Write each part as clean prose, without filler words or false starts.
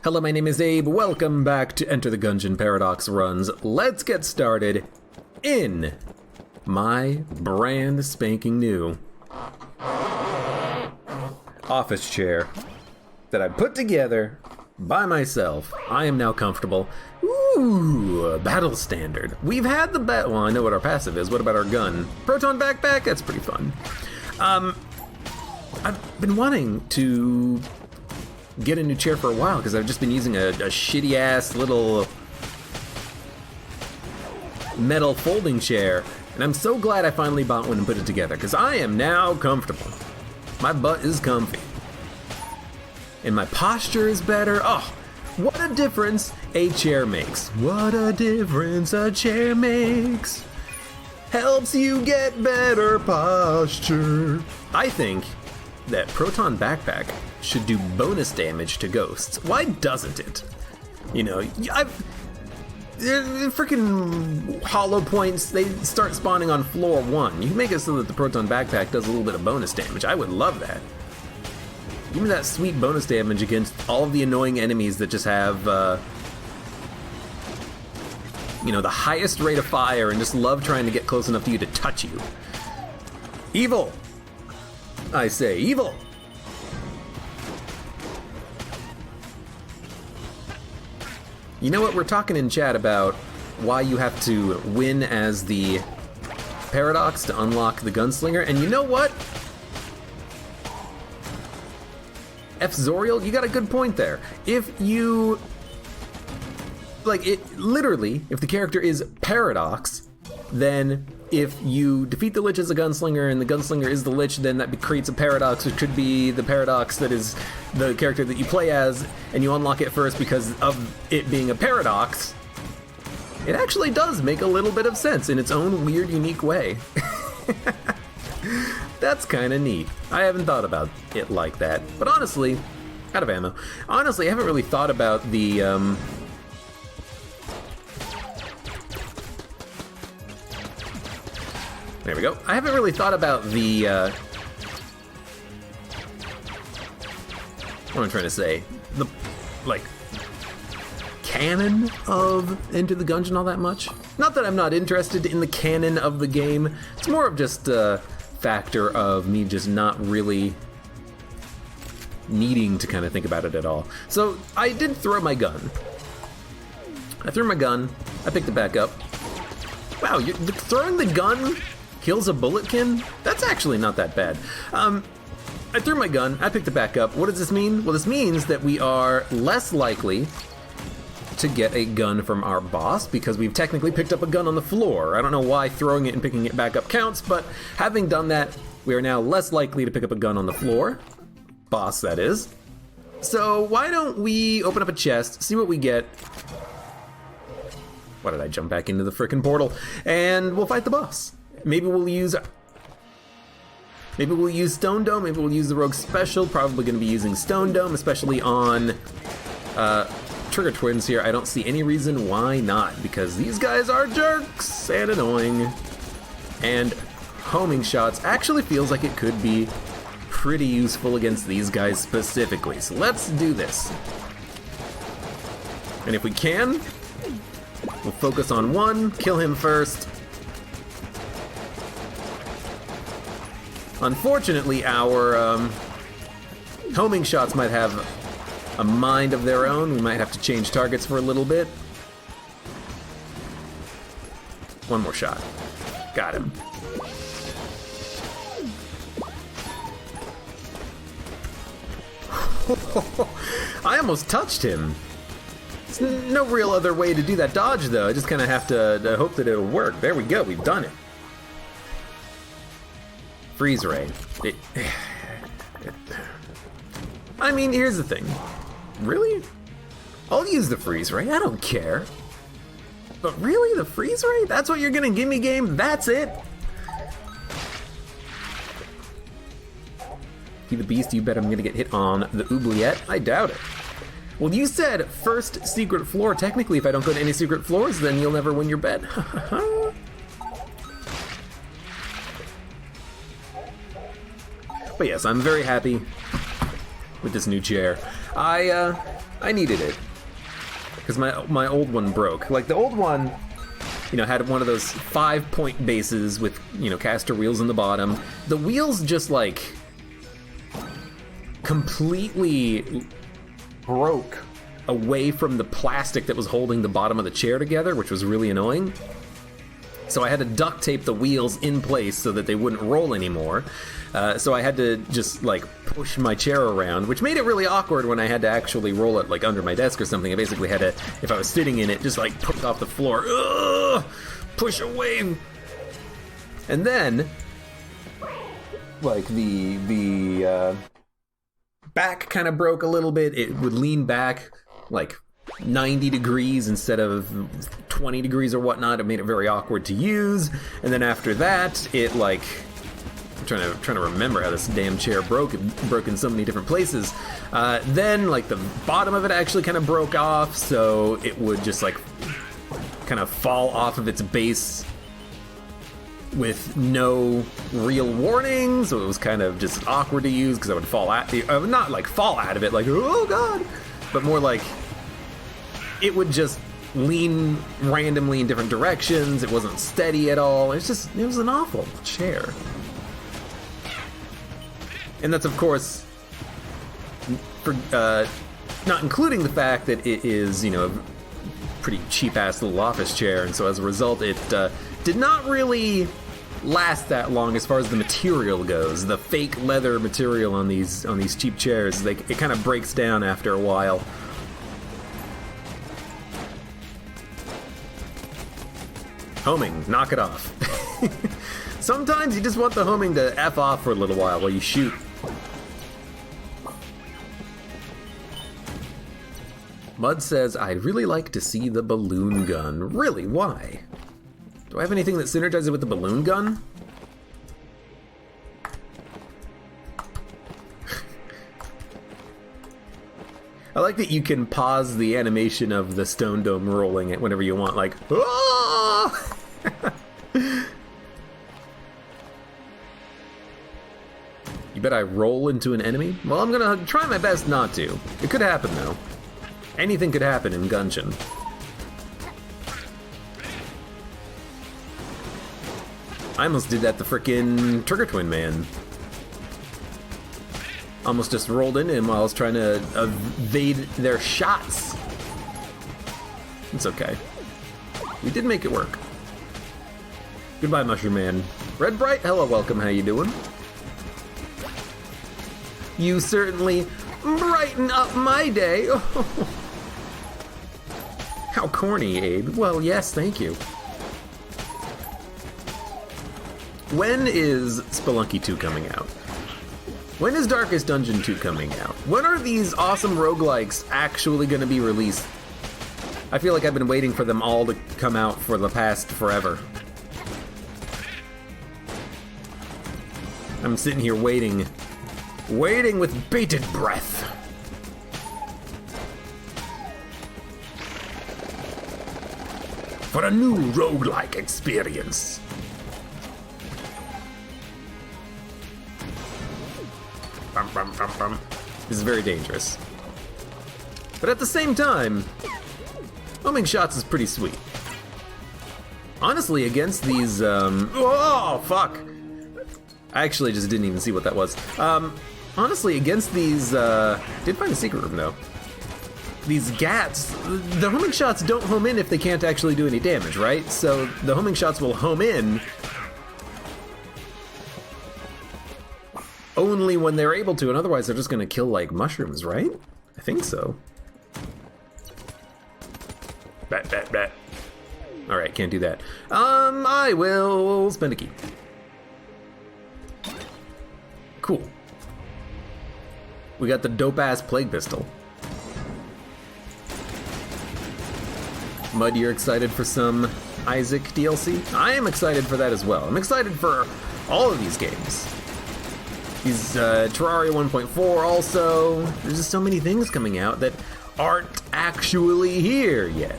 Hello, my name is Abe. Welcome back to Enter the Gungeon Paradox Runs. Let's get started in my brand spanking new office chair that I put together by myself. I am now comfortable. Ooh, battle standard. We've had the well, I know what our passive is. What about our gun? Proton backpack? That's pretty fun. I've been wanting to get a new chair for a while because I've just been using a shitty ass little metal folding chair, and I'm so glad I finally bought one and put it together because I am now comfortable. My butt is comfy and my posture is better. Oh, what a difference a chair makes. What a difference a chair makes. Helps you get better posture. I think that Proton Backpack should do bonus damage to ghosts. Why doesn't it? You know, freaking hollow points, they start spawning on floor 1. You can make it so that the Proton Backpack does a little bit of bonus damage. I would love that. Give me that sweet bonus damage against all of the annoying enemies that just have, you know, the highest rate of fire and just love trying to get close enough to you to touch you. Evil! I say evil! You know what, we're talking in chat about why you have to win as the Paradox to unlock the Gunslinger, and you know what? F-Zorial, you got a good point there. If you, like, it literally, if the character is Paradox, then if you defeat the Lich as a Gunslinger and the Gunslinger is the Lich, then that creates a Paradox, which could be the Paradox that is the character that you play as, and you unlock it first because of it being a Paradox. It actually does make a little bit of sense in its own weird, unique way. That's kind of neat. I haven't thought about it like that. But honestly, out of ammo. Honestly, I haven't really thought about the, there we go. I haven't really thought about the, what am I trying to say? The, like, canon of Enter the Gungeon all that much. Not that I'm not interested in the canon of the game. It's more of just a factor of me just not really needing to kind of think about it at all. So I did throw my gun. I threw my gun. I picked it back up. Wow, throwing the gun kills a bulletkin? That's actually not that bad. I threw my gun, I picked it back up. What does this mean? Well, this means that we are less likely to get a gun from our boss because we've technically picked up a gun on the floor. I don't know why throwing it and picking it back up counts, but having done that, we are now less likely to pick up a gun on the floor. Boss, that is. So why don't we open up a chest, see what we get. Why did I jump back into the frickin' portal? And we'll fight the boss. Maybe we'll use Stone Dome, maybe we'll use the Rogue Special, probably gonna be using Stone Dome, especially on Trigger Twins here. I don't see any reason why not, because these guys are jerks and annoying. And homing shots actually feels like it could be pretty useful against these guys specifically. So let's do this. And if we can, we'll focus on one, kill him first. Unfortunately, our homing shots might have a mind of their own. We might have to change targets for a little bit. One more shot. Got him. I almost touched him. There's no real other way to do that dodge, though. I just kind of have to hope that it'll work. There we go. We've done it. Freeze ray. I mean, here's the thing. Really? I'll use the freeze ray. I don't care. But really, the freeze ray? That's what you're gonna give me, game? That's it? Be the beast, you bet I'm gonna get hit on the oubliette? I doubt it. Well, you said first secret floor. Technically, if I don't go to any secret floors, then you'll never win your bet. But yes, I'm very happy with this new chair. I I needed it. Because my old one broke. Like, the old one, you know, had one of those 5-point bases with, you know, caster wheels in the bottom. The wheels just, like, completely broke away from the plastic that was holding the bottom of the chair together, which was really annoying. So I had to duct tape the wheels in place so that they wouldn't roll anymore. So I had to just, like, push my chair around, which made it really awkward when I had to actually roll it, like, under my desk or something. I basically had to, if I was sitting in it, just, like, push off the floor. Ugh! Push away! And then, like, the back kind of broke a little bit. It would lean back, like, 90 degrees instead of 20 degrees or whatnot. It made it very awkward to use. And then after that, it, like, I'm trying to remember how this damn chair broke. It broke in so many different places. Then, like, the bottom of it actually kind of broke off, so it would just, like, kind of fall off of its base with no real warning, so it was kind of just awkward to use because I would fall out. I would not, like, fall out of it, like, oh god, but more like it would just lean randomly in different directions. It wasn't steady at all. It was an awful chair. And that's, of course, for, not including the fact that it is, you know, a pretty cheap-ass little office chair, and so as a result, it did not really last that long as far as the material goes. The fake leather material on these cheap chairs, it kind of breaks down after a while. Homing, knock it off. Sometimes you just want the homing to F off for a little while you shoot. Mud says, I'd really like to see the balloon gun. Really, why? Do I have anything that synergizes with the balloon gun? I like that you can pause the animation of the stone dome rolling it whenever you want, like, oh! You bet I roll into an enemy? Well, I'm gonna try my best not to. It could happen, though. Anything could happen in Gungeon. I almost did that to frickin' Trigger Twin Man. Almost just rolled into him while I was trying to evade their shots. It's okay. We did make it work. Goodbye, Mushroom Man. Red Bright, hello, welcome, how you doing? You certainly brighten up my day. How corny, Abe. Well, yes, thank you. When is Spelunky 2 coming out? When is Darkest Dungeon 2 coming out? When are these awesome roguelikes actually going to be released? I feel like I've been waiting for them all to come out for the past forever. I'm sitting here waiting with bated breath. For a new roguelike experience. Bum, bum, bum, bum. This is very dangerous. But at the same time, homing shots is pretty sweet. Honestly, against these, oh, fuck! I actually just didn't even see what that was. Honestly, against these, did find a secret room, though. These gats, the homing shots don't home in if they can't actually do any damage, right? So the homing shots will home in only when they're able to, and otherwise they're just gonna kill like mushrooms, right? I think so. Bat, bat, bat. Alright, can't do that. I will spend a key. Cool. We got the dope-ass plague pistol. Mud, you're excited for some Isaac DLC? I am excited for that as well. I'm excited for all of these games. These Terraria 1.4 also. There's just so many things coming out that aren't actually here yet.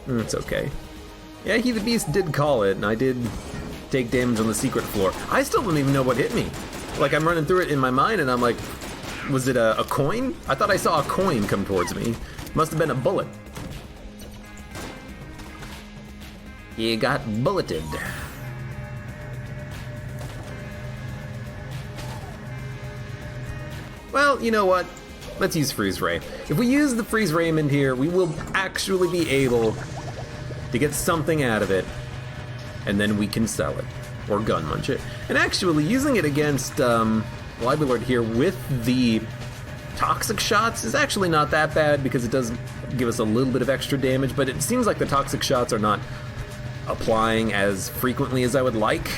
It's okay. Yeah, He the Beast did call it, and I did take damage on the secret floor. I still don't even know what hit me. Like, I'm running through it in my mind, and I'm like, Was it a coin? I thought I saw a coin come towards me. Must have been a bullet. You got bulleted. Well, you know what? Let's use Freeze Ray. If we use the Freeze Ray in here, we will actually be able to get something out of it, and then we can sell it, or gun munch it. And actually, using it against AbeClancy here with the toxic shots is actually not that bad, because it does give us a little bit of extra damage, but it seems like the toxic shots are not applying as frequently as I would like.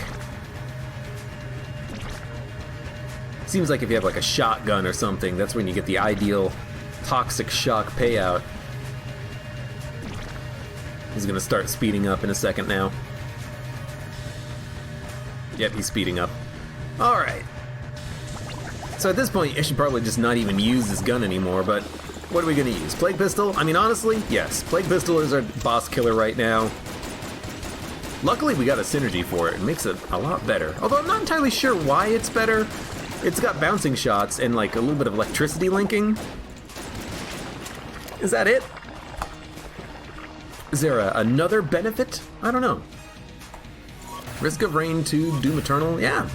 Seems like if you have like a shotgun or something, that's when you get the ideal toxic shock payout. He's gonna start speeding up in a second now. Yep, he's speeding up. Alright. So at this point, I should probably just not even use this gun anymore, but what are we gonna use? Plague Pistol? I mean, honestly, yes. Plague Pistol is our boss killer right now. Luckily, we got a synergy for it. It makes it a lot better. Although I'm not entirely sure why it's better. It's got bouncing shots and like a little bit of electricity linking. Is that it? Is there another benefit? I don't know. Risk of Rain 2, Doom Eternal, yeah.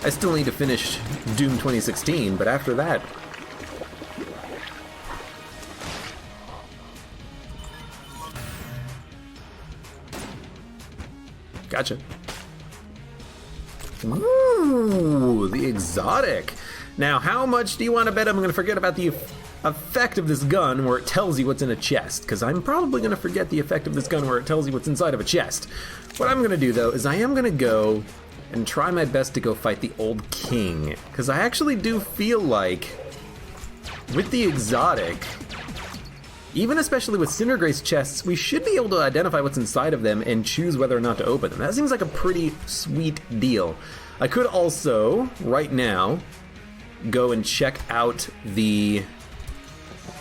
I still need to finish Doom 2016, but after that... Gotcha. Ooh, the exotic. Now, how much do you want to bet I'm going to forget about the effect of this gun where it tells you what's in a chest? Because I'm probably going to forget the effect of this gun where it tells you what's inside of a chest. What I'm going to do, though, is I am going to go and try my best to go fight the Old King. Because I actually do feel like, with the exotic, even especially with Cindergrace chests, we should be able to identify what's inside of them and choose whether or not to open them. That seems like a pretty sweet deal. I could also, right now, go and check out the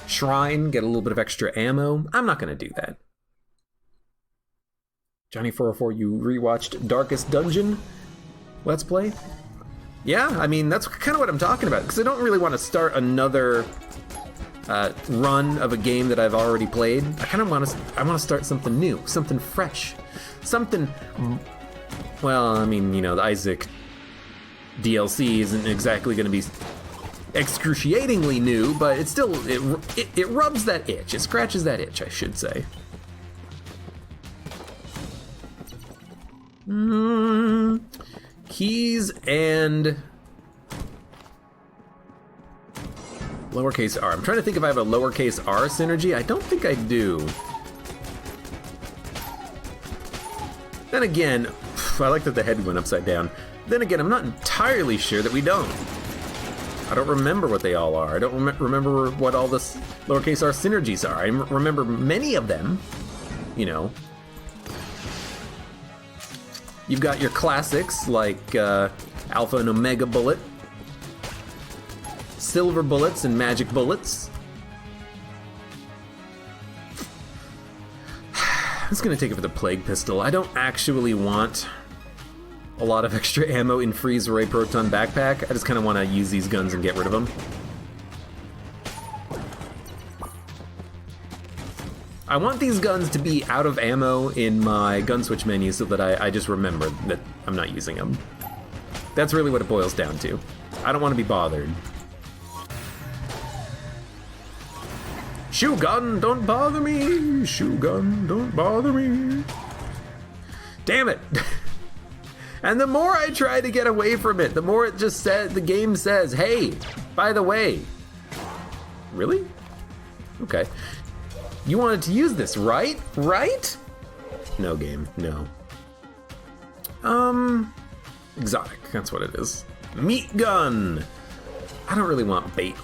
shrine, get a little bit of extra ammo. I'm not going to do that. Johnny404, you rewatched Darkest Dungeon Let's Play? Yeah, I mean, that's kind of what I'm talking about, because I don't really want to start another run of a game that I've already played. I kind of want to start something new, something fresh, something. Well, I mean, you know, the Isaac DLC isn't exactly going to be excruciatingly new, but it's still it rubs that itch. It scratches that itch, I should say. Keys and lowercase r. I'm trying to think if I have a lowercase r synergy. I don't think I do. Then again, I like that the head went upside down. Then again, I'm not entirely sure that we don't. I don't remember what they all are. I don't remember what all the lowercase r synergies are. I remember many of them, you know. You've got your classics like Alpha and Omega Bullet, Silver Bullets and Magic Bullets. I'm just gonna take it for the Plague Pistol. I don't actually want a lot of extra ammo in Freeze Ray Proton Backpack. I just kind of want to use these guns and get rid of them. I want these guns to be out of ammo in my gun switch menu so that I just remember that I'm not using them. That's really what it boils down to. I don't want to be bothered. Shoe gun, don't bother me. Shoe gun, don't bother me. Damn it. And the more I try to get away from it, the more it just said, the game says, hey, by the way. Really? Okay. You wanted to use this, right? Right? No game, no. Exotic, that's what it is. Meat gun. I don't really want bait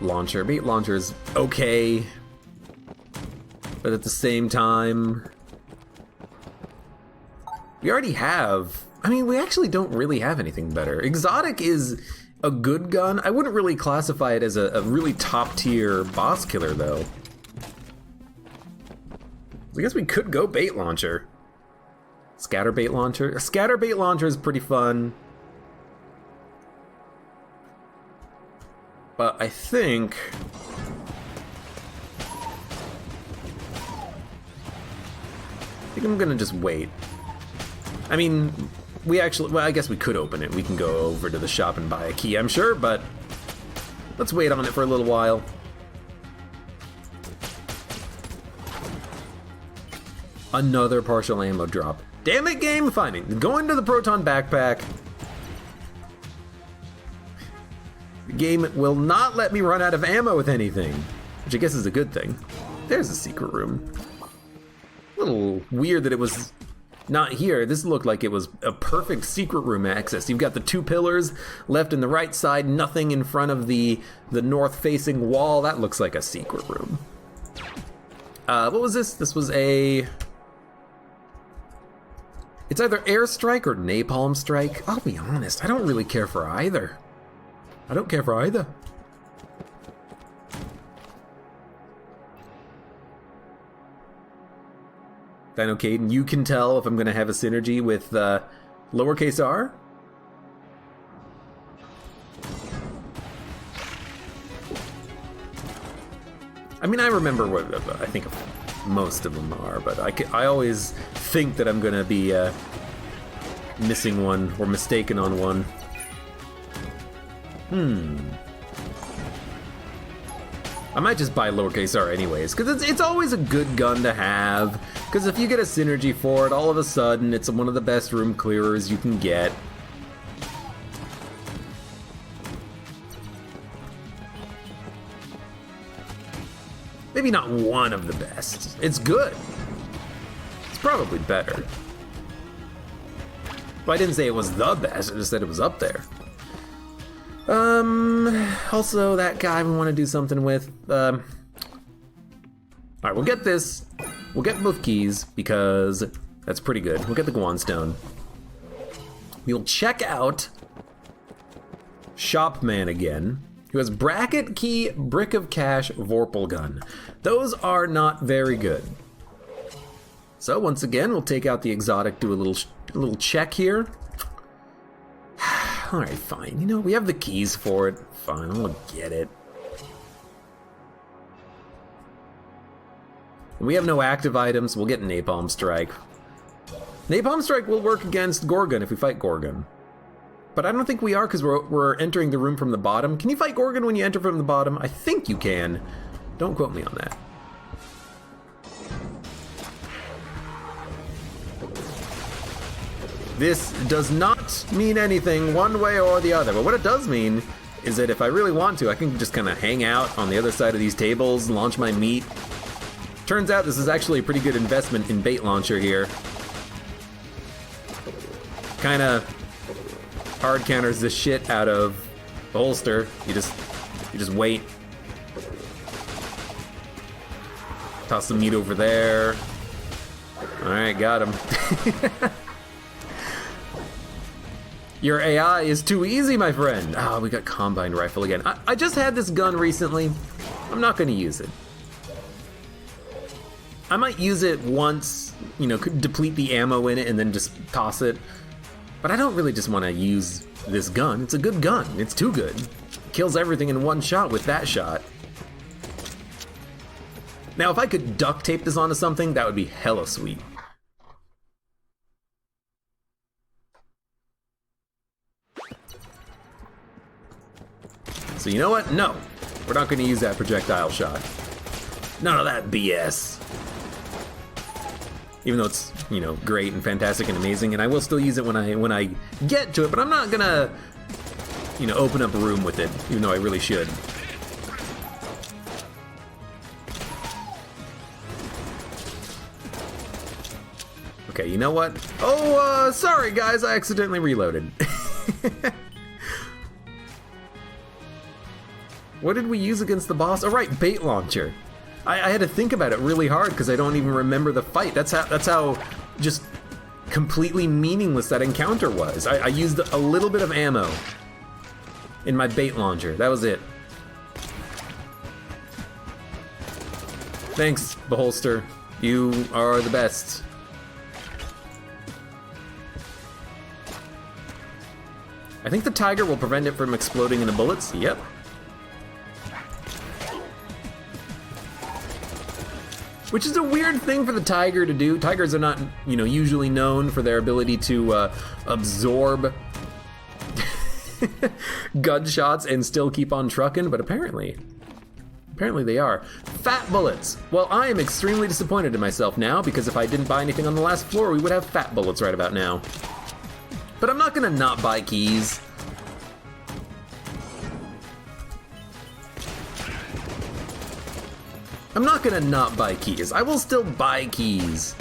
launcher. Bait launcher is okay, but at the same time, we already have, I mean, we actually don't really have anything better. Exotic is a good gun. I wouldn't really classify it as a really top tier boss killer though. I guess we could go bait launcher. Scatter bait launcher. A scatter bait launcher is pretty fun. But I think I'm gonna just wait. I mean, well, I guess we could open it. We can go over to the shop and buy a key, I'm sure, but let's wait on it for a little while. Another partial ammo drop. Damn it, game! Finding. Going to the Proton backpack. The game will not let me run out of ammo with anything, which I guess is a good thing. There's a secret room. A little weird that it was not here. This looked like it was a perfect secret room access. You've got the 2 pillars, left and the right side, nothing in front of the north-facing wall. That looks like a secret room. What was this? This was a... It's either airstrike or napalm strike. I'll be honest, I don't really care for either. I don't care for either. Dino Caden, you can tell if I'm gonna have a synergy with lowercase r. I mean, I remember what I think most of them are, but I always think that I'm gonna be missing one or mistaken on one. I might just buy lowercase r anyways, because it's always a good gun to have, because if you get a synergy for it, all of a sudden it's one of the best room clearers you can get. Maybe not one of the best. It's good. It's probably better. But I didn't say it was the best, I just said it was up there. Also, that guy we want to do something with. Alright, we'll get this. We'll get both keys, because that's pretty good. We'll get the Guan Stone. We'll check out Shopman again, who has Bracket Key, Brick of Cash, Vorpal Gun. Those are not very good. So once again, we'll take out the exotic, do a little check here. Alright, fine. You know, we have the keys for it. Fine, I'll get it. We have no active items. We'll get Napalm Strike. Napalm Strike will work against Gorgon if we fight Gorgon. But I don't think we are, because we're entering the room from the bottom. Can you fight Gorgon when you enter from the bottom? I think you can. Don't quote me on that. This does not mean anything one way or the other, but what it does mean is that if I really want to, I can just kind of hang out on the other side of these tables, launch my meat. Turns out this is actually a pretty good investment in bait launcher here. Kind of hard counters the shit out of the holster. You just wait. Toss the meat over there. All right, got him. Your AI is too easy, my friend. Ah, we got Combine Rifle again. I just had this gun recently. I'm not gonna use it. I might use it once, you know, deplete the ammo in it and then just toss it. But I don't really just want to use this gun. It's a good gun. It's too good. It kills everything in one shot with that shot. Now, if I could duct tape this onto something, that would be hella sweet. So you know what? No, we're not going to use that projectile shot. None of that BS. Even though it's, you know, great and fantastic and amazing, and I will still use it when I get to it, but I'm not gonna, you know, open up a room with it, even though I really should. Okay, you know what? Oh, sorry guys, I accidentally reloaded. What did we use against the boss? Oh right, bait launcher. I had to think about it really hard because I don't even remember the fight. That's how just completely meaningless that encounter was. I used a little bit of ammo in my bait launcher. That was it. Thanks, Beholster. You are the best. I think the tiger will prevent it from exploding into bullets. Yep. which is a weird thing for the tiger to do. Tigers are not, usually known for their ability to absorb gunshots and still keep on trucking, but apparently they are. Fat bullets. Well, I am extremely disappointed in myself now, because if I didn't buy anything on the last floor, we would have fat bullets right about now. But I'm not gonna not buy keys. I'm not gonna not buy keys. I will still buy keys.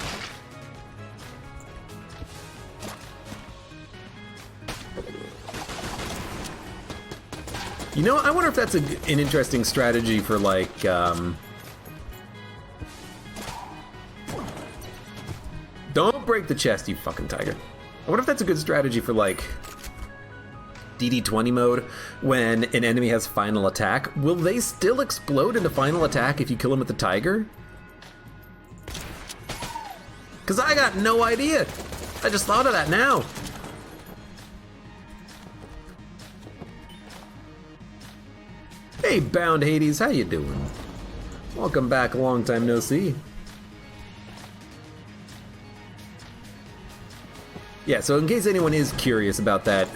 I wonder if that's an interesting strategy for, like, Don't break the chest, you fucking tiger. I wonder if that's a good strategy for, like, DD20 mode, when an enemy has final attack. Will they still explode into final attack if you kill them with the tiger? Because I got no idea. I just thought of that now. Hey, Bound Hades, how you doing? Welcome back, long time no see. Yeah, so in case anyone is curious about that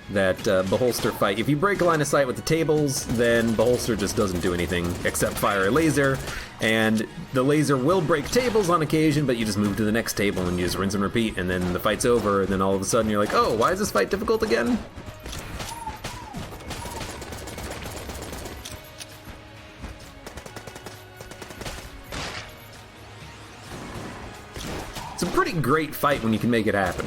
Beholster fight, if you break a line of sight with the tables, then Beholster just doesn't do anything except fire a laser, and the laser will break tables on occasion, but you just move to the next table and you just rinse and repeat, and then the fight's over, and then all of a sudden you're like, oh, why is this fight difficult again? It's a pretty great fight when you can make it happen.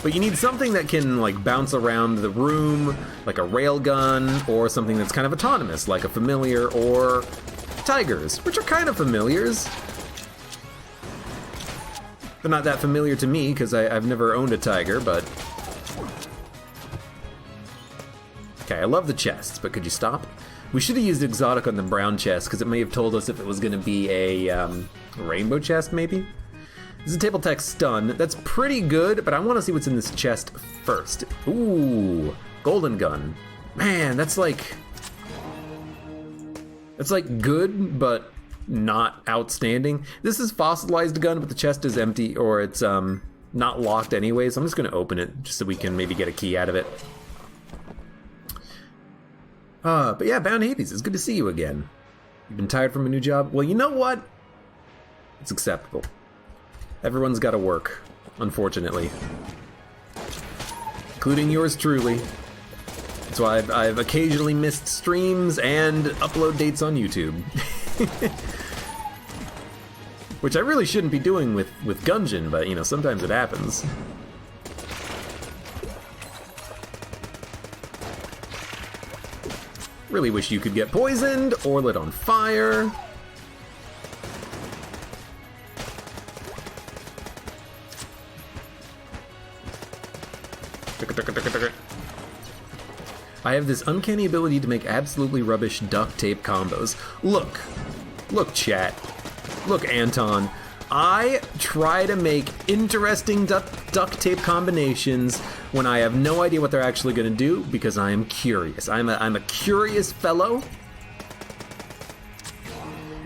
But you need something that can, like, bounce around the room, like a railgun, or something that's kind of autonomous, like a familiar, or tigers, which are kind of familiars. They're not that familiar to me, because I've never owned a tiger, but... Okay, I love the chests, but could you stop? We should have used exotic on the brown chest, because it may have told us if it was going to be a rainbow chest, maybe? This is a table tech stun. That's pretty good, but I want to see what's in this chest first. Ooh, golden gun. Man, that's like good, but not outstanding. This is fossilized gun, but the chest is empty, or it's not locked anyway, so I'm just gonna open it just so we can maybe get a key out of it. But yeah, Bound Hades, it's good to see you again. You've been tired from a new job? Well, you know what? It's acceptable. Everyone's got to work, unfortunately. Including yours truly. That's why I've occasionally missed streams and upload dates on YouTube. Which I really shouldn't be doing with Gungeon, but, sometimes it happens. Really wish you could get poisoned or lit on fire. I have this uncanny ability to make absolutely rubbish duct tape combos. Look chat, look Anton, I try to make interesting duct tape combinations when I have no idea what they're actually going to do, because I am curious. I'm a curious fellow,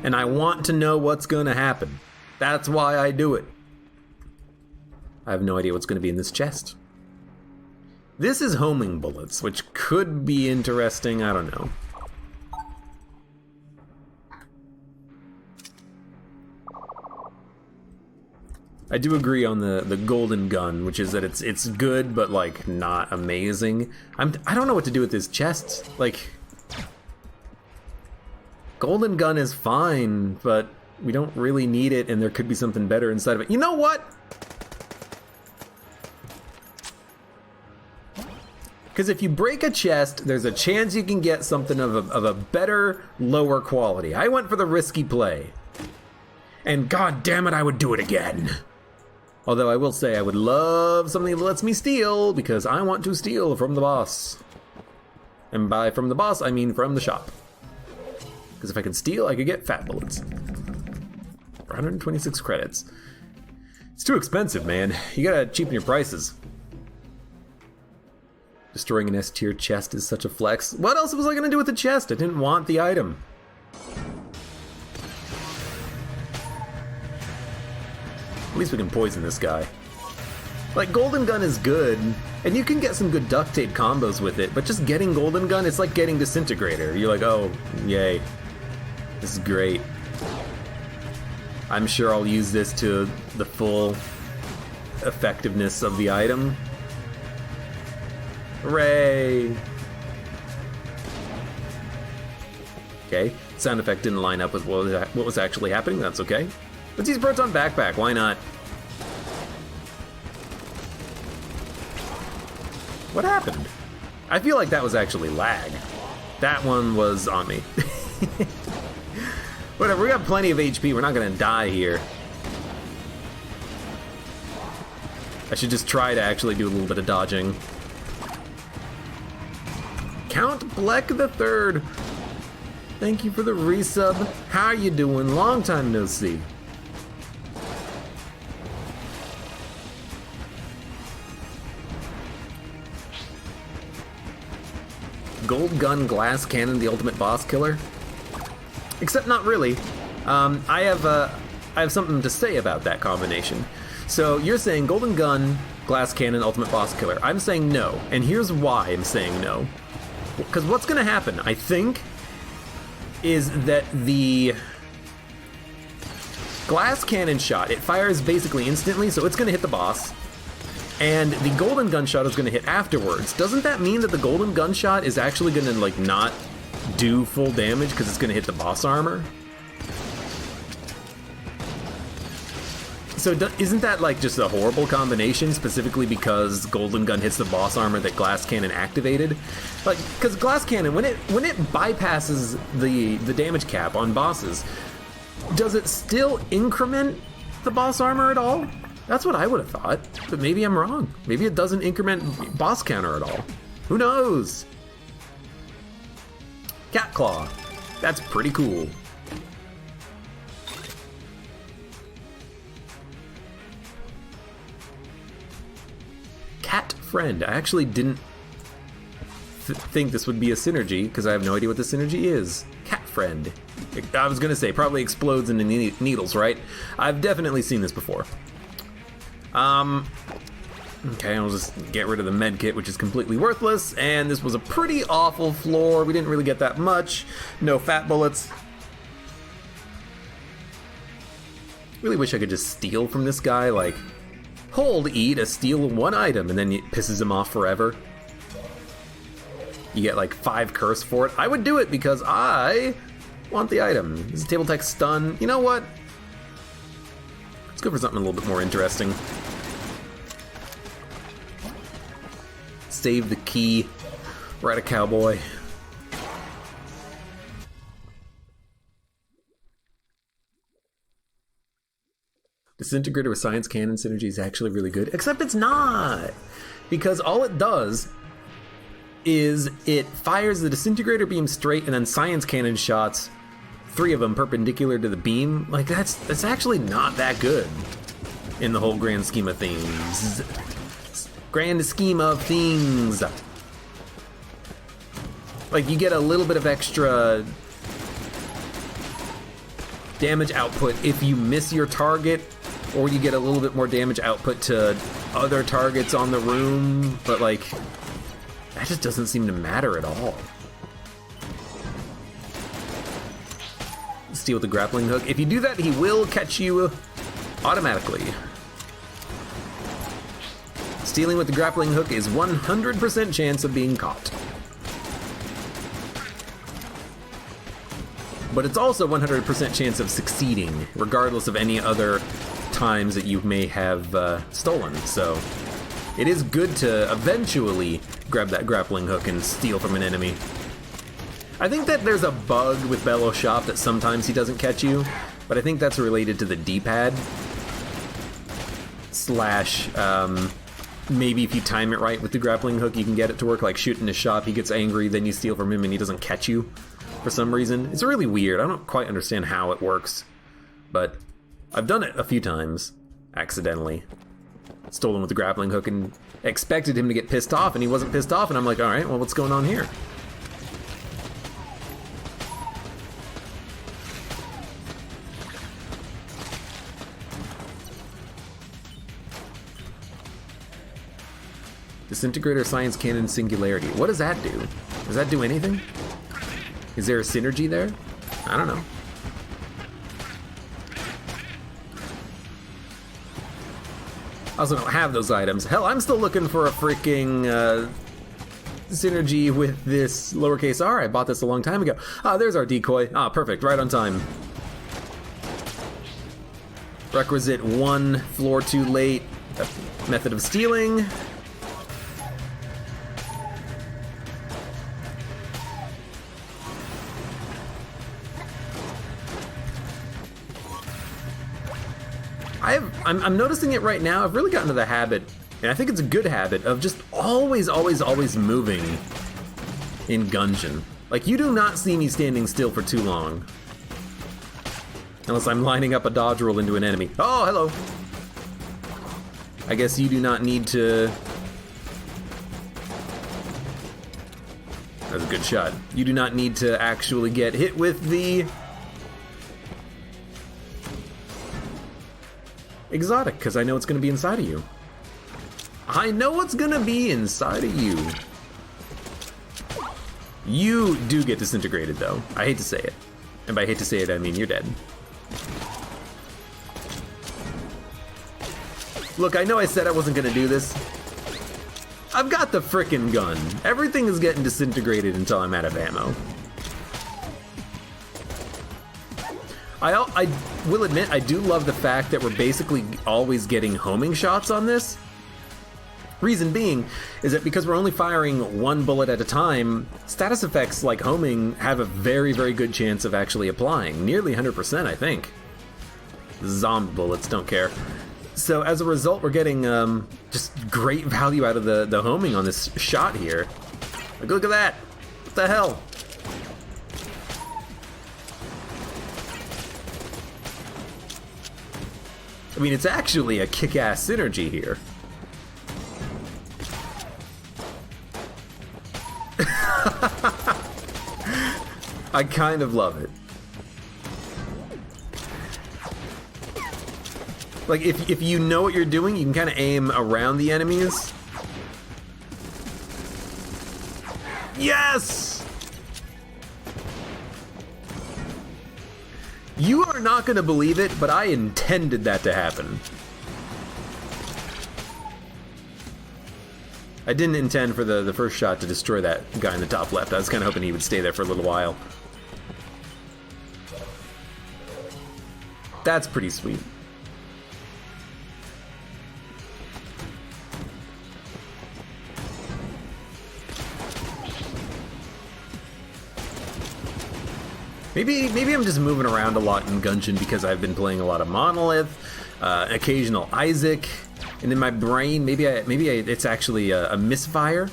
and I want to know what's going to happen. That's why I do it. I have no idea what's going to be in this chest. This is homing bullets, which could be interesting, I don't know. I do agree on the golden gun, which is that it's good, but, like, not amazing. I don't know what to do with this chest. Like, golden gun is fine, but we don't really need it, and there could be something better inside of it. You know what? Because if you break a chest, there's a chance you can get something of a better, lower quality. I went for the risky play. And god damn it, I would do it again. Although I will say I would love something that lets me steal, because I want to steal from the boss. And by from the boss, I mean from the shop. Because if I could steal, I could get fat bullets. For 126 credits. It's too expensive, man. You gotta cheapen your prices. Destroying an S-tier chest is such a flex. What else was I gonna do with the chest? I didn't want the item. At least we can poison this guy. Like, Golden Gun is good, and you can get some good duct tape combos with it, but just getting Golden Gun, it's like getting Disintegrator. You're like, oh, yay. This is great. I'm sure I'll use this to the full effectiveness of the item. Hooray! Okay, sound effect didn't line up with what was actually happening, that's okay. Let's use Proton Backpack, why not? What happened? I feel like that was actually lag. That one was on me. Whatever, we got plenty of HP, we're not gonna die here. I should just try to actually do a little bit of dodging. Count Bleck the Third. Thank you for the resub. How are you doing? Long time no see. Gold Gun Glass Cannon, the ultimate boss killer? Except not really. I have something to say about that combination. So you're saying Golden Gun, Glass Cannon, ultimate boss killer. I'm saying no, and here's why I'm saying no. Because what's gonna happen, I think, is that the Glass Cannon shot, it fires basically instantly, so it's gonna hit the boss. And the Golden Gun shot is going to hit afterwards. Doesn't that mean that the Golden Gun shot is actually going to, like, not do full damage because it's going to hit the boss armor? So isn't that, like, just a horrible combination, specifically because Golden Gun hits the boss armor that Glass Cannon activated? Like, because Glass Cannon, when it bypasses the damage cap on bosses, does it still increment the boss armor at all? That's what I would have thought, but maybe I'm wrong. Maybe it doesn't increment boss counter at all. Who knows? Cat Claw. That's pretty cool. Cat Friend. I actually didn't think this would be a synergy, because I have no idea what the synergy is. Cat Friend. I was gonna say, probably explodes into needles, right? I've definitely seen this before. Okay, I'll just get rid of the med kit, which is completely worthless, and this was a pretty awful floor. We didn't really get that much. No fat bullets. Really wish I could just steal from this guy, like, hold E to steal one item, and then it pisses him off forever. You get like 5 curse for it. I would do it because I want the item. This is table tech stun. You know what? Let's go for something a little bit more interesting. Save the key. Ride a cowboy. Disintegrator with Science Cannon synergy is actually really good, except it's not! Because all it does is it fires the Disintegrator beam straight and then Science Cannon shots, 3 of them perpendicular to the beam. Like, that's actually not that good in the whole grand scheme of things. Grand scheme of things. Like, you get a little bit of extra damage output if you miss your target, or you get a little bit more damage output to other targets on the room, but like, that just doesn't seem to matter at all. Steal with the grappling hook. If you do that, he will catch you automatically. Stealing with the grappling hook is 100% chance of being caught. But it's also 100% chance of succeeding, regardless of any other times that you may have stolen. So it is good to eventually grab that grappling hook and steal from an enemy. I think that there's a bug with Bellow Shop that sometimes he doesn't catch you, but I think that's related to the D-pad. Slash, maybe if you time it right with the grappling hook, you can get it to work, like shooting his shop, he gets angry, then you steal from him and he doesn't catch you for some reason. It's really weird. I don't quite understand how it works, but I've done it a few times, accidentally. Stolen with the grappling hook and expected him to get pissed off, and he wasn't pissed off, and I'm like, alright, well, what's going on here? Disintegrator, Science Cannon, Singularity. What does that do? Does that do anything? Is there a synergy there? I don't know. I also don't have those items. Hell, I'm still looking for a freaking synergy with this lowercase r. I bought this a long time ago. Ah, there's our decoy. Ah, perfect, right on time. Requisite 1 floor too late. Method of stealing. I'm noticing it right now. I've really gotten to the habit, and I think it's a good habit, of just always moving in Gungeon. Like, you do not see me standing still for too long. Unless I'm lining up a dodge roll into an enemy. Oh, hello. I guess you do not need to... That's a good shot. You do not need to actually get hit with the... exotic, because I know it's going to be inside of you. I know what's going to be inside of you. You do get disintegrated, though. I hate to say it. And by hate to say it, I mean you're dead. Look, I know I said I wasn't going to do this. I've got the frickin' gun. Everything is getting disintegrated until I'm out of ammo. I will admit, I do love the fact that we're basically always getting homing shots on this. Reason being is that because we're only firing 1 bullet at a time, status effects like homing have a very, very good chance of actually applying. Nearly 100%, I think. Zombie bullets, don't care. So as a result, we're getting just great value out of the homing on this shot here. Like, look at that! What the hell? I mean, it's actually a kick-ass synergy here. I kind of love it. Like, if you know what you're doing, you can kind of aim around the enemies. Yes! You are not going to believe it, but I intended that to happen. I didn't intend for the first shot to destroy that guy in the top left. I was kind of hoping he would stay there for a little while. That's pretty sweet. Maybe I'm just moving around a lot in Gungeon because I've been playing a lot of Monolith, occasional Isaac, and in my brain, maybe it's actually a misfire.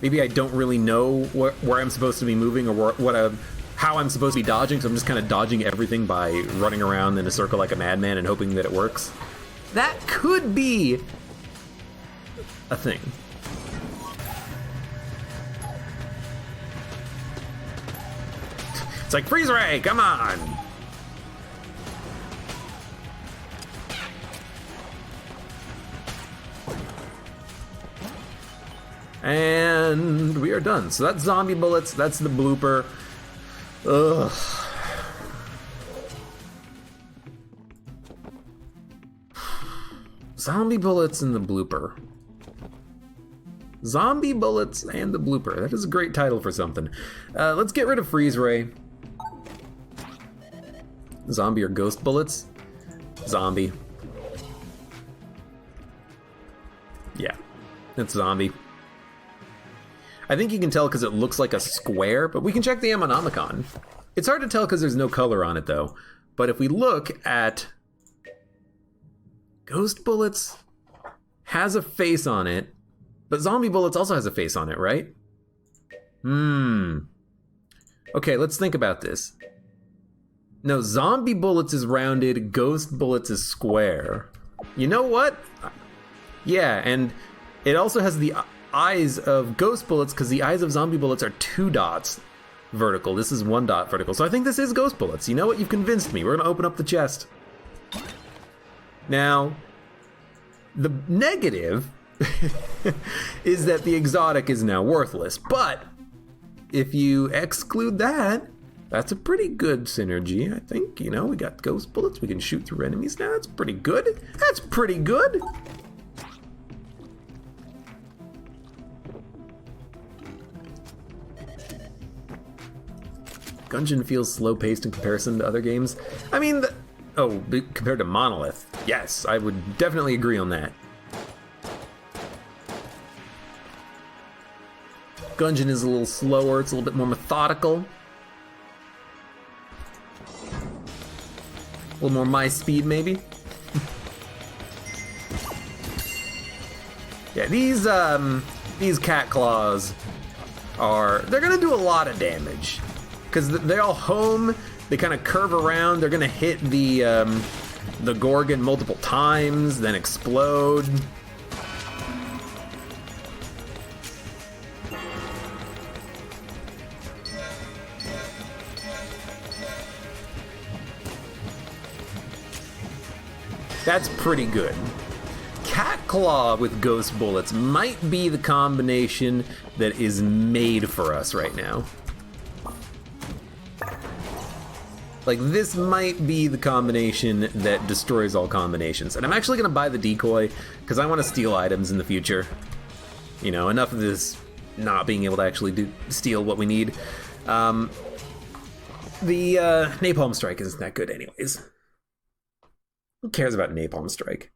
Maybe I don't really know where I'm supposed to be moving or how I'm supposed to be dodging, so I'm just kind of dodging everything by running around in a circle like a madman and hoping that it works. That could be a thing. It's like, freeze ray, come on! And we are done. So that's zombie bullets, that's the blooper. Ugh. Zombie bullets and the blooper. Zombie bullets and the blooper. That is a great title for something. Let's get rid of freeze ray. Zombie or ghost bullets? Zombie. Yeah, it's zombie. I think you can tell because it looks like a square, but we can check the Ammonomicon. It's hard to tell because there's no color on it though. But if we look at ghost bullets, has a face on it, but zombie bullets also has a face on it, right? Okay, let's think about this. No, zombie bullets is rounded, ghost bullets is square. You know what? Yeah, and it also has the eyes of ghost bullets because the eyes of zombie bullets are 2 dots vertical. This is 1 dot vertical. So I think this is ghost bullets. You know what? You've convinced me. We're gonna open up the chest. Now, the negative is that the exotic is now worthless. But if you exclude that, that's a pretty good synergy, I think. You know, we got ghost bullets, we can shoot through enemies now. That's pretty good. That's pretty good. Gungeon feels slow-paced in comparison to other games. I mean, compared to Monolith, yes, I would definitely agree on that. Gungeon is a little slower, it's a little bit more methodical. A little more my speed, maybe. Yeah, these cat claws they're gonna do a lot of damage. Because they all home, they kind of curve around, they're gonna hit the Gorgon multiple times, then explode. That's pretty good. Cat Claw with Ghost Bullets might be the combination that is made for us right now. Like, this might be the combination that destroys all combinations. And I'm actually gonna buy the decoy, because I want to steal items in the future. You know, enough of this not being able to actually steal what we need. The Napalm Strike isn't that good anyways. Who cares about Napalm Strike?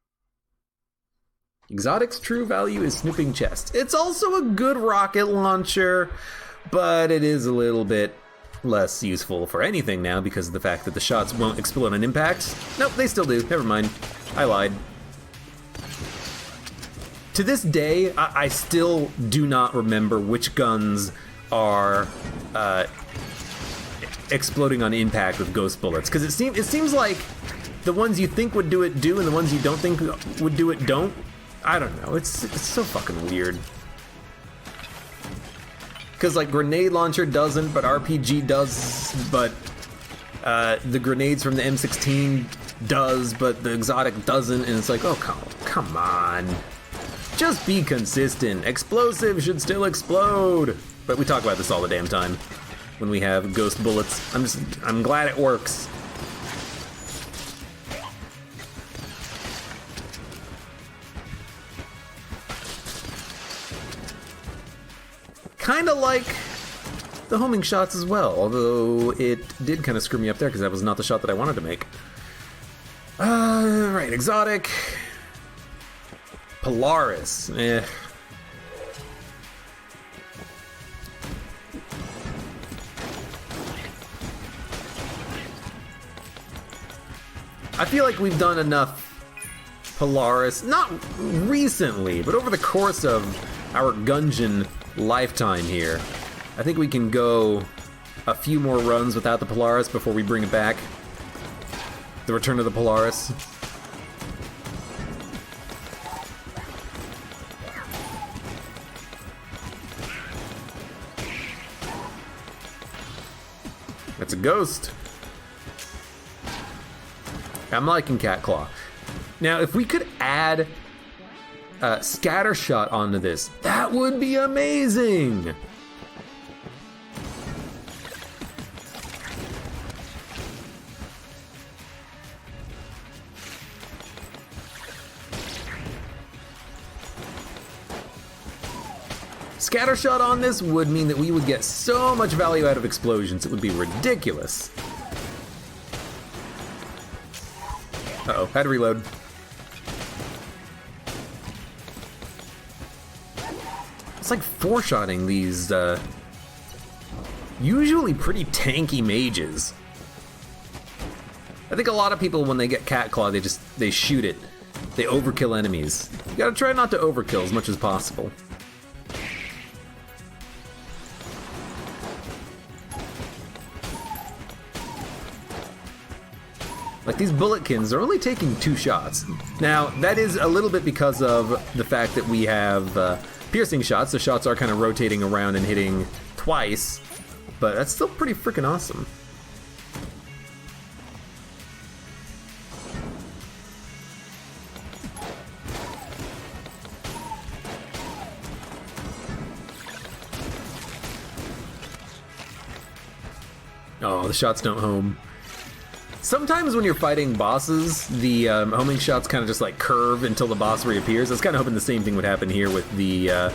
Exotic's true value is snooping chests. It's also a good rocket launcher, but it is a little bit less useful for anything now because of the fact that the shots won't explode on impact. Nope, they still do. Never mind. I lied. To this day, I still do not remember which guns are exploding on impact with ghost bullets, because it seems like the ones you think would do it do, and the ones you don't think would do it don't. I don't know. It's so fucking weird. Because, like, grenade launcher doesn't, but RPG does, but the grenades from the M16 does, but the exotic doesn't, and it's like, oh, come on. Just be consistent. Explosive should still explode. But we talk about this all the damn time when we have ghost bullets. I'm glad it works. Kind of like the homing shots as well, although it did kind of screw me up there because that was not the shot that I wanted to make. Right, exotic. Polaris. I feel like we've done enough Polaris, not recently, but over the course of our Gungeon lifetime here. I think we can go a few more runs without the Polaris before we bring it back. The return of the Polaris. That's a ghost. I'm liking Cat Claw. Now, if we could add scatter shot onto this, that would be amazing. Scatter shot on this would mean that we would get so much value out of explosions, it would be ridiculous. Uh-oh, had to reload. It's like four-shotting these, usually pretty tanky mages. I think a lot of people, when they get Cat Claw, they shoot it. They overkill enemies. You gotta try not to overkill as much as possible. Like, these bulletkins are only taking 2 shots. Now, that is a little bit because of the fact that we have piercing shots. The shots are kind of rotating around and hitting twice, but that's still pretty freaking awesome. Oh, the shots don't home. Sometimes when you're fighting bosses, the homing shots kind of just like curve until the boss reappears. I was kind of hoping the same thing would happen here with the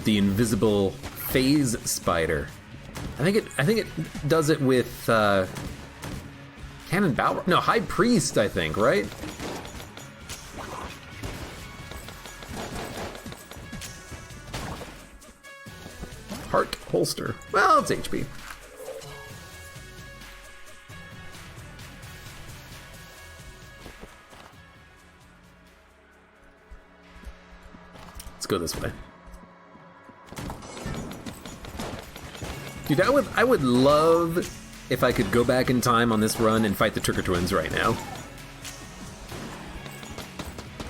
invisible phase spider. I think it does it with Cannon Balrog. No, High Priest, I think, right? Heart holster. Well, it's HP. Let's go this way. Dude, I would love if I could go back in time on this run and fight the Tricker Twins right now.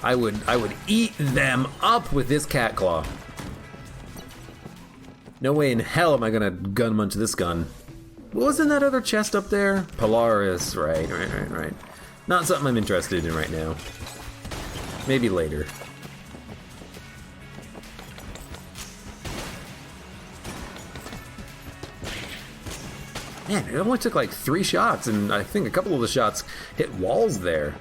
I would eat them up with this cat claw. No way in hell am I gonna gun munch this gun. What was in that other chest up there? Polaris, right. Not something I'm interested in right now. Maybe later. Man, it only took like 3 shots, and I think a couple of the shots hit walls there.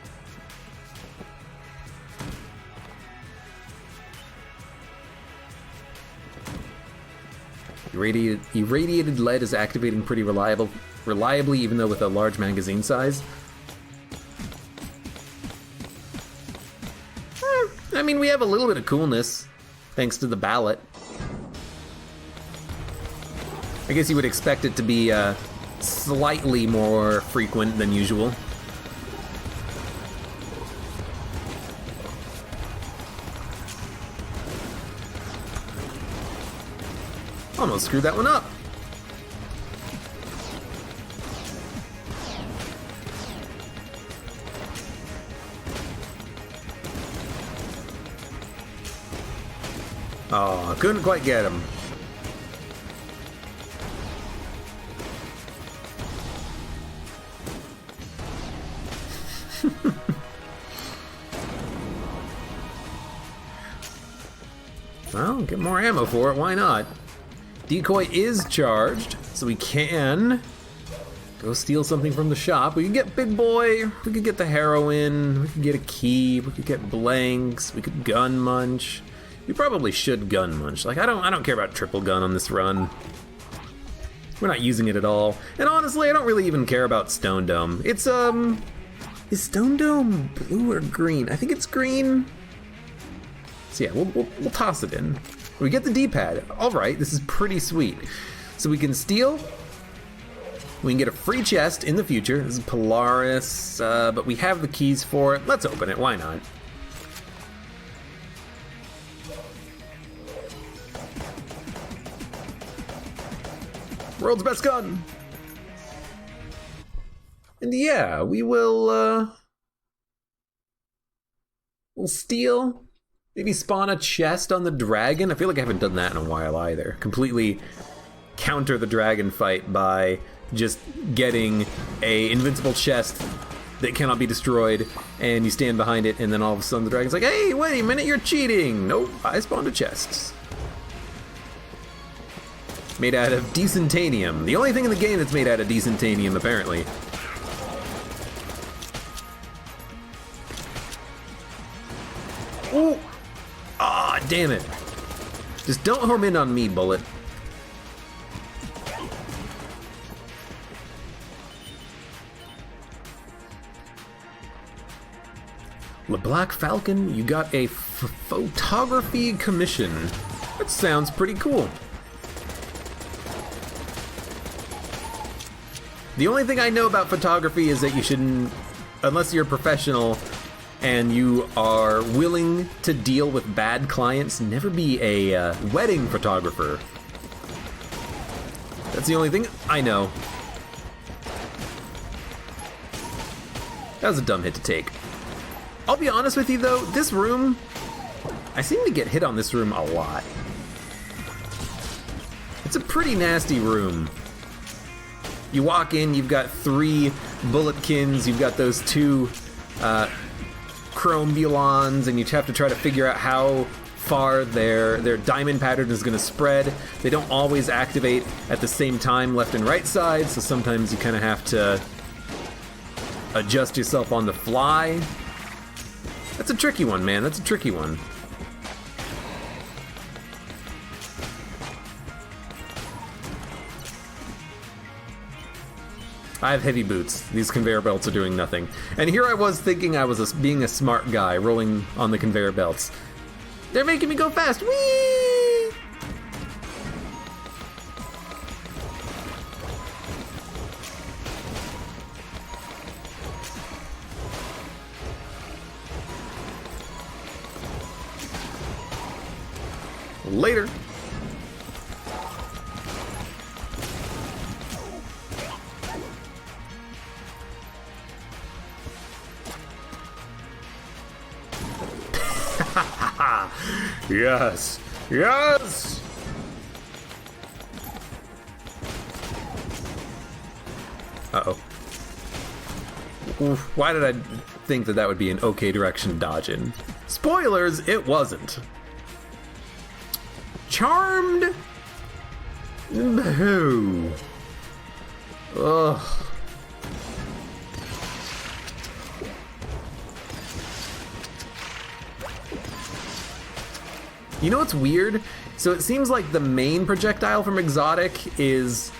Irradiated lead is activating pretty reliably, even though with a large magazine size. I mean, we have a little bit of coolness, thanks to the ballot. I guess you would expect it to be slightly more frequent than usual. Almost screwed that one up. Oh, couldn't quite get him. Well, get more ammo for it, why not? Decoy is charged, so we can go steal something from the shop. We can get Big Boy, we could get the heroin, we could get a key, we could get blanks, we could gun munch. We probably should gun munch. Like, I don't care about triple gun on this run. We're not using it at all. And honestly, I don't really even care about Stone Dome. It's, is Stone Dome blue or green? I think it's green. So yeah, we'll toss it in. We get the D-pad. All right, this is pretty sweet. So we can steal. We can get a free chest in the future. This is Polaris, but we have the keys for it. Let's open it, why not? World's best gun. And yeah, we will, we'll steal. Maybe spawn a chest on the dragon. I feel like I haven't done that in a while either. Completely counter the dragon fight by just getting a invincible chest that cannot be destroyed, and you stand behind it, and then all of a sudden the dragon's like, hey, wait a minute, you're cheating. Nope, I spawned a chest. Made out of decentanium. The only thing in the game that's made out of decentanium, apparently. Ooh! Ah, damn it. Just don't home in on me, bullet. Le Black Falcon, you got a photography commission. That sounds pretty cool. The only thing I know about photography is that you shouldn't, unless you're a professional and you are willing to deal with bad clients, never be a wedding photographer. That's the only thing I know. That was a dumb hit to take. I'll be honest with you though, this room, I seem to get hit on this room a lot. It's a pretty nasty room. You walk in, you've got 3 bulletkins, you've got those 2 chrome bulons, and you have to try to figure out how far their diamond pattern is going to spread. They don't always activate at the same time left and right side, so sometimes you kind of have to adjust yourself on the fly. That's a tricky one, man. That's a tricky one. I have heavy boots. These conveyor belts are doing nothing. And here I was thinking I was being a smart guy, rolling on the conveyor belts. They're making me go fast. Whee! Later. Yes! Yes! Uh-oh. Oof, why did I think that would be an okay direction to dodge in? Spoilers, it wasn't. Charmed? No. Ugh. You know what's weird? So it seems like the main projectile from Exotic is...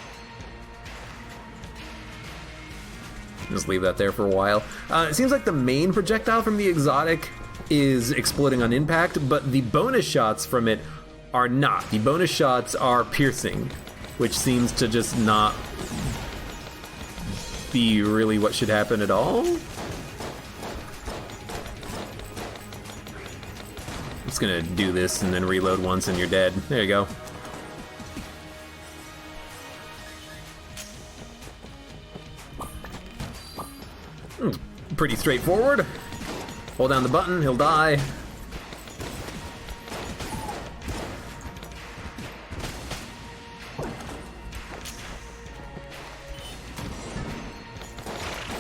Just leave that there for a while. It seems like the main projectile from the Exotic is exploding on impact, but the bonus shots from it are not. The bonus shots are piercing, which seems to just not be really what should happen at all. Just gonna do this and then reload once and you're dead. There you go. Pretty straightforward. Hold down the button, he'll die.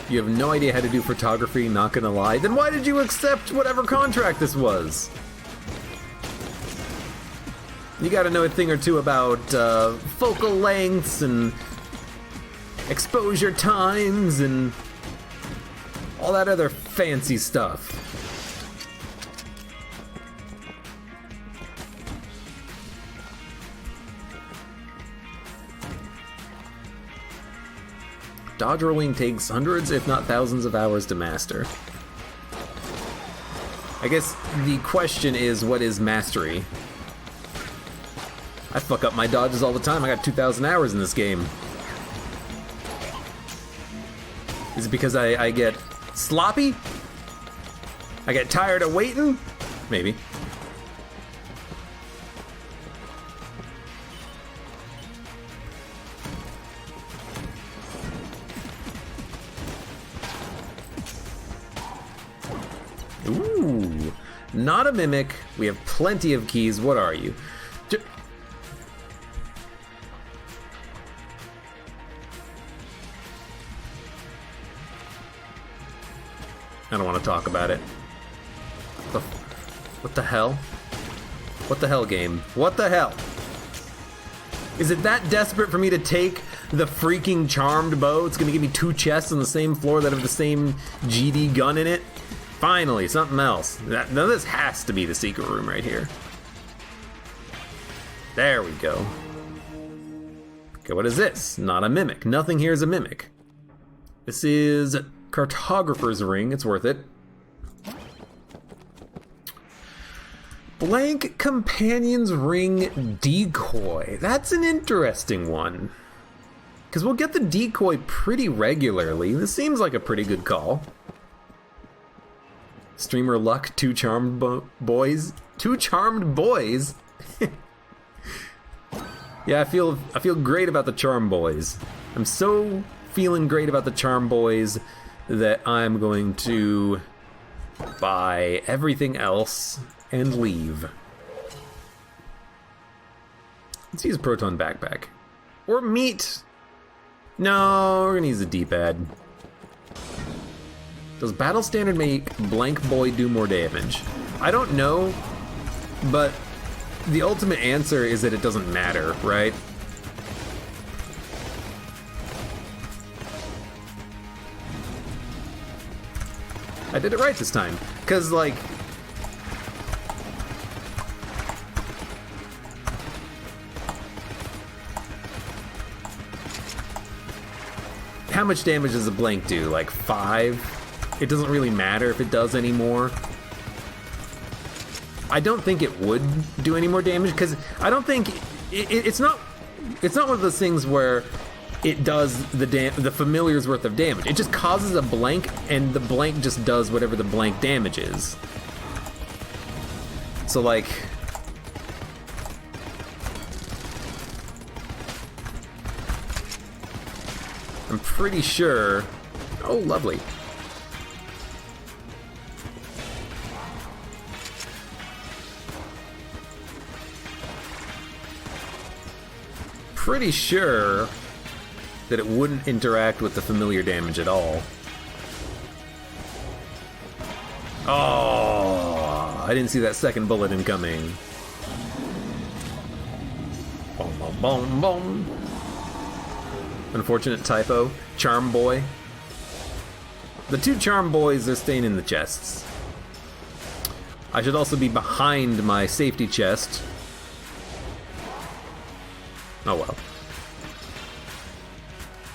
You have no idea how to do photography, not gonna lie. Then why did you accept whatever contract this was? You gotta know a thing or two about focal lengths and exposure times and all that other fancy stuff. Dodge rolling takes hundreds, if not thousands of hours to master. I guess the question is, what is mastery? I fuck up my dodges all the time. I got 2,000 hours in this game. Is it because I get sloppy? I get tired of waiting? Maybe. Ooh, not a mimic. We have plenty of keys. What are you? I don't want to talk about it. What the hell? What the hell, game? What the hell? Is it that desperate for me to take the freaking charmed bow? It's gonna give me 2 chests on the same floor that have the same GD gun in it? Finally, something else. Now this has to be the secret room right here. There we go. Okay, what is this? Not a mimic. Nothing here is a mimic. This is Cartographer's Ring. It's worth it. Blank Companion's Ring Decoy. That's an interesting one. Because we'll get the decoy pretty regularly. This seems like a pretty good call. Streamer luck, 2 charmed boys. 2 charmed boys? Yeah, I feel great about the charm boys. I'm so feeling great about the charm boys that I'm going to buy everything else and leave. Let's use a proton backpack. Or meat. No, we're gonna use a D-pad. Does battle standard make blank boy do more damage? I don't know but the ultimate answer is that it doesn't matter, right? I did it right this time, because, like, how much damage does a blank do? Like 5? It doesn't really matter if it does anymore. I don't think it would do any more damage, because I don't think it's not one of those things where it does the familiar's worth of damage. It just causes a blank, and the blank just does whatever the blank damage is. So, like, I'm pretty sure. Oh, lovely. Pretty sure that it wouldn't interact with the familiar damage at all. Oh, I didn't see that second bullet incoming. Boom, boom, boom, boom. Unfortunate typo. Charm boy. The 2 charm boys are staying in the chests. I should also be behind my safety chest. Oh well.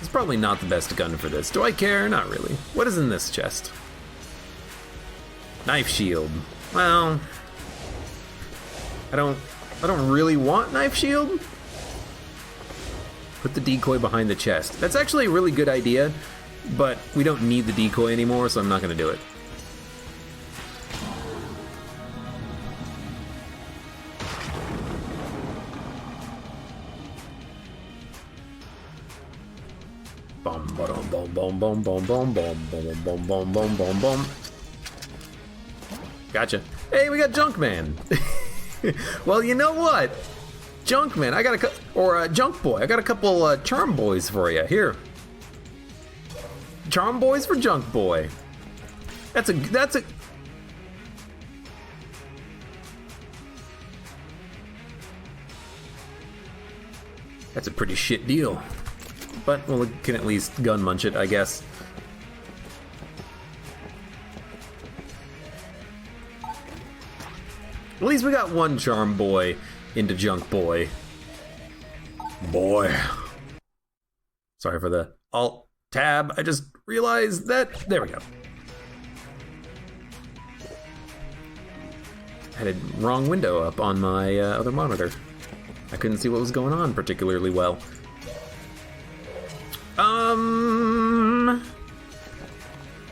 It's probably not the best gun for this. Do I care? Not really. What is in this chest? Knife shield. Well, I don't really want knife shield. Put the decoy behind the chest. That's actually a really good idea, but we don't need the decoy anymore, so I'm not going to do it. Boom, boom, boom, boom, boom, boom, boom, boom, boom, boom, boom, boom, boom, boom. Gotcha. Hey, we got Junkman. Well, you know what? Junkman, I got Junk Boy. I got a couple Charm Boys for you. Here. Charm Boys for Junk Boy. That's a pretty shit deal. But well, we can at least gun munch it, I guess. At least we got one Charm Boy into Junk Boy. Boy. Sorry for the Alt Tab. I just realized that. There we go. I had a wrong window up on my other monitor. I couldn't see what was going on particularly well.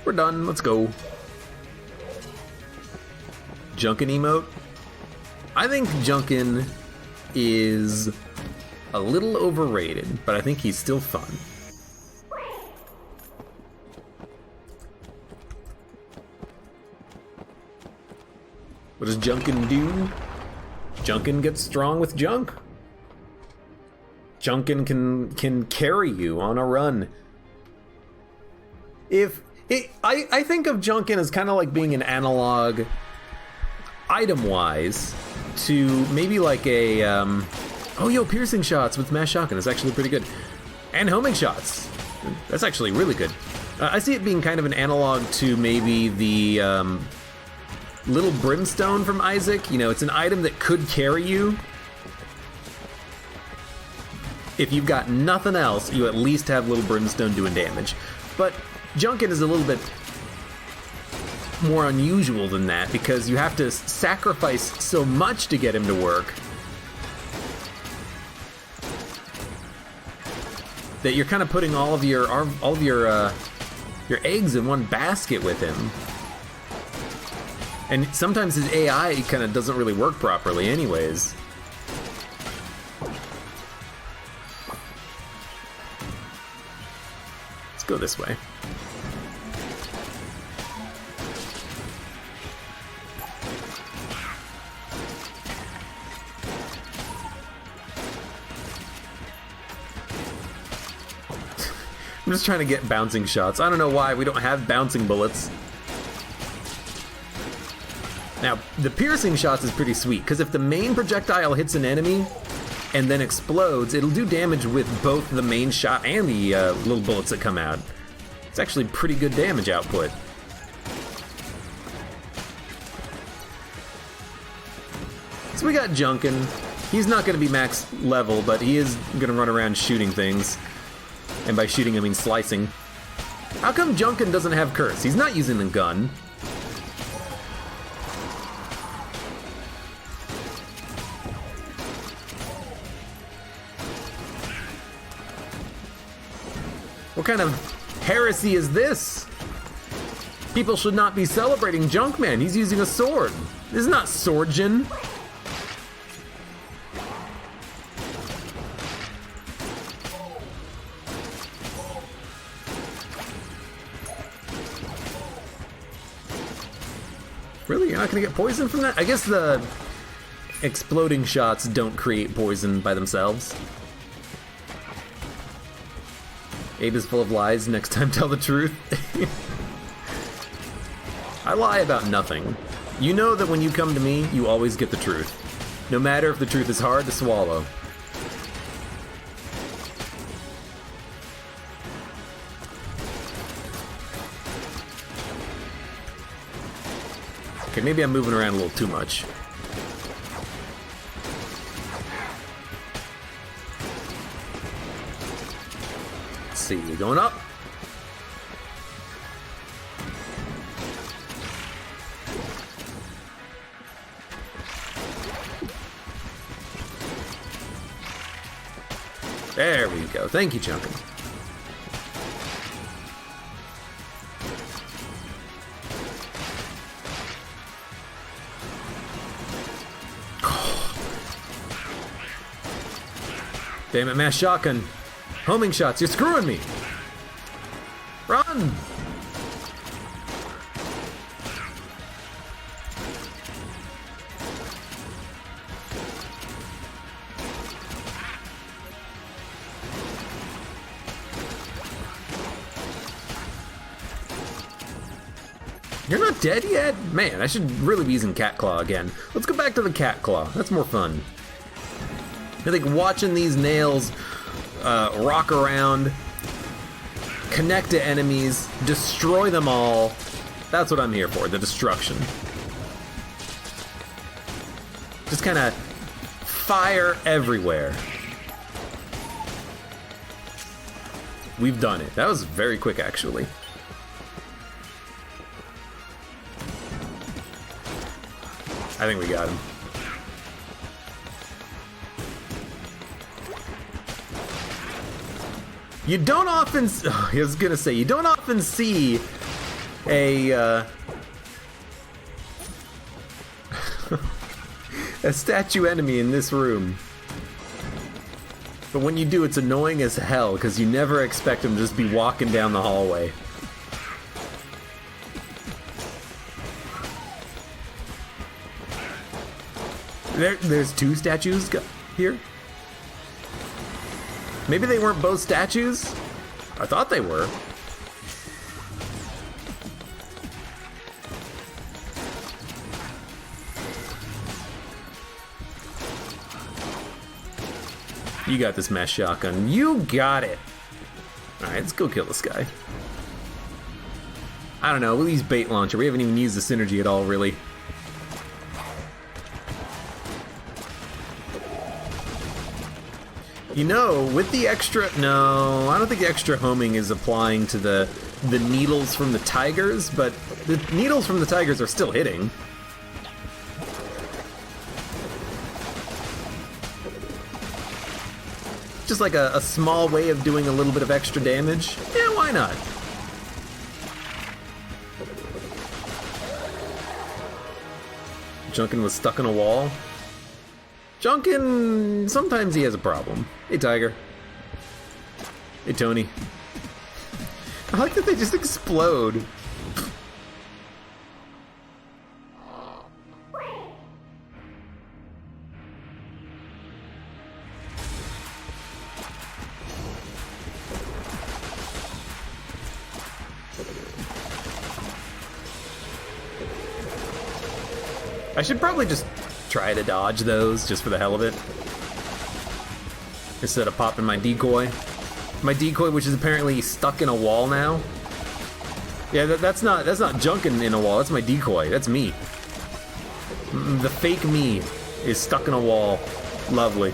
We're done. Let's go. Junkin emote. I think Junkin is a little overrated, but I think he's still fun. What does Junkin do? Junkin gets strong with junk. Junkin can carry you on a run. I think of Junkin as kind of like being an analog, item-wise, to maybe like a piercing shots with mass shotgun is actually pretty good, and homing shots. That's actually really good. I see it being kind of an analog to maybe the little brimstone from Isaac. You know, it's an item that could carry you. If you've got nothing else, you at least have little brimstone doing damage. But Junkin is a little bit more unusual than that because you have to sacrifice so much to get him to work that you're kind of putting all of your eggs in one basket with him. And sometimes his AI kind of doesn't really work properly anyways. Let's go this way. I'm just trying to get bouncing shots. I don't know why we don't have bouncing bullets. Now, the piercing shots is pretty sweet, because if the main projectile hits an enemy and then explodes, it'll do damage with both the main shot and the little bullets that come out. It's actually pretty good damage output. So we got Junkin. He's not going to be max level, but he is going to run around shooting things. And by shooting, I mean slicing. How come Junkin doesn't have curse? He's not using the gun. What kind of heresy is this? People should not be celebrating Junkman. He's using a sword. This is not Swordjin. Really? You're not gonna get poisoned from that? I guess the exploding shots don't create poison by themselves. Abe is full of lies. Next time, tell the truth. I lie about nothing. You know that when you come to me, you always get the truth. No matter if the truth is hard to swallow. Okay, maybe I'm moving around a little too much. Let's see, you're going up. There we go. Thank you, Junkin. Damn it, mass shotgun. Homing shots, you're screwing me. Run! You're not dead yet? Man, I should really be using Cat Claw again. Let's go back to the Cat Claw. That's more fun. I think watching these nails rock around, connect to enemies, destroy them all, that's what I'm here for, the destruction. Just kind of fire everywhere. We've done it. That was very quick, actually. I think we got him. You don't often, I was gonna say, you don't often see a statue enemy in this room. But when you do, it's annoying as hell, because you never expect him to just be walking down the hallway. There's two statues here? Maybe they weren't both statues? I thought they were. You got this mass shotgun. You got it! Alright, let's go kill this guy. I don't know, we'll use bait launcher. We haven't even used the synergy at all, really. You know, with the extra... No, I don't think the extra homing is applying to the needles from the tigers, but the needles from the tigers are still hitting. Just like a small way of doing a little bit of extra damage. Yeah, why not? Junkin was stuck in a wall. Junkin, sometimes he has a problem. Hey, Tiger. Hey, Tony. I like that they just explode. I should probably just try to dodge those just for the hell of it, instead of popping my decoy. My decoy, which is apparently stuck in a wall now. Yeah, that's not junking in a wall. That's my decoy. That's me. The fake me is stuck in a wall. Lovely.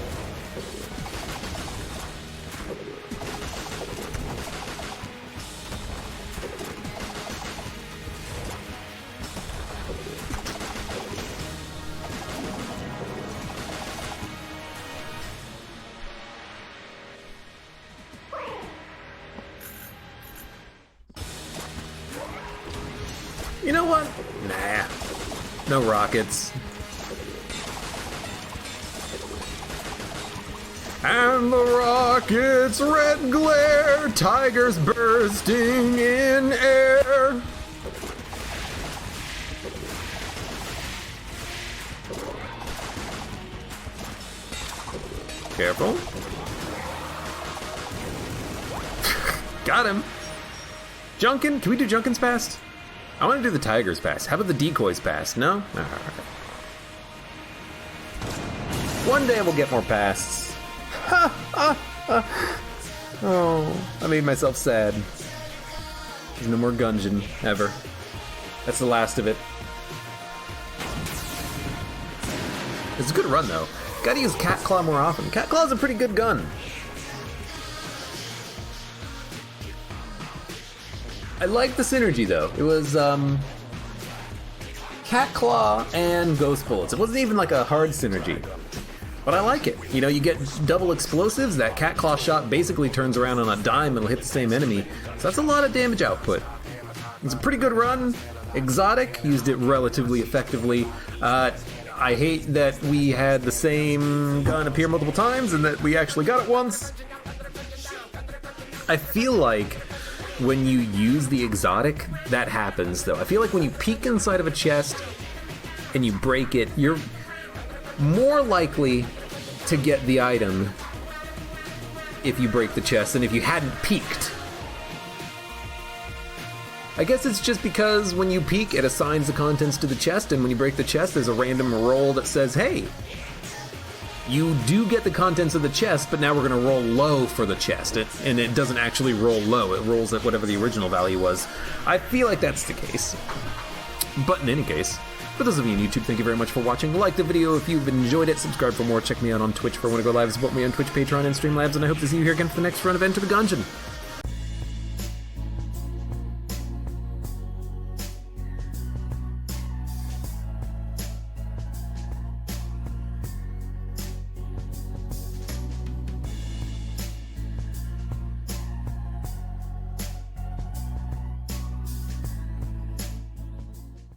You know what? Nah. No rockets. And the rockets' red glare, tigers bursting in air. Careful. Got him. Junkin? Can we do Junkin's past? I want to do the Tiger's pass. How about the Decoy's pass? No? Alright. One day we'll get more pasts. Oh, I made myself sad. There's no more Gungeon, ever. That's the last of it. It's a good run, though. Gotta use Cat Claw more often. Cat Claw's a pretty good gun. I like the synergy, though. It was, Cat Claw and Ghost Bullets. It wasn't even like a hard synergy. But I like it. You know, you get double explosives, that Cat Claw shot basically turns around on a dime and will hit the same enemy. So that's a lot of damage output. It's a pretty good run. Exotic, used it relatively effectively. I hate that we had the same gun appear multiple times and that we actually got it once. I feel like when you use the exotic, that happens, though. I feel like when you peek inside of a chest and you break it, you're more likely to get the item if you break the chest than if you hadn't peeked. I guess it's just because when you peek, it assigns the contents to the chest, and when you break the chest, there's a random roll that says, hey, you do get the contents of the chest, but now we're going to roll low for the chest. And it doesn't actually roll low. It rolls at whatever the original value was. I feel like that's the case. But in any case, for those of you on YouTube, thank you very much for watching. Like the video if you've enjoyed it. Subscribe for more. Check me out on Twitch for when I go live. Support me on Twitch, Patreon, and Streamlabs. And I hope to see you here again for the next run of Enter the Gungeon.